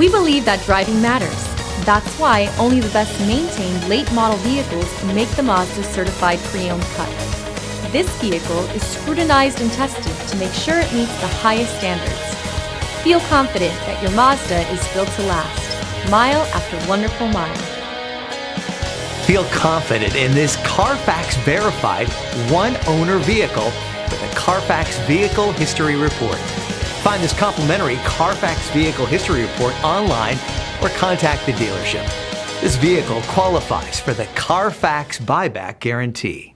We believe that driving matters. That's why only the best maintained late model vehicles make the Mazda certified pre-owned cut. This vehicle is scrutinized and tested to make sure it meets the highest standards. Feel confident that your Mazda is built to last, mile after wonderful mile. Feel confident in this Carfax verified one-owner vehicle with a Carfax Vehicle History Report. Find this complimentary Carfax Vehicle History Report online or contact the dealership. This vehicle qualifies for the Carfax Buyback Guarantee.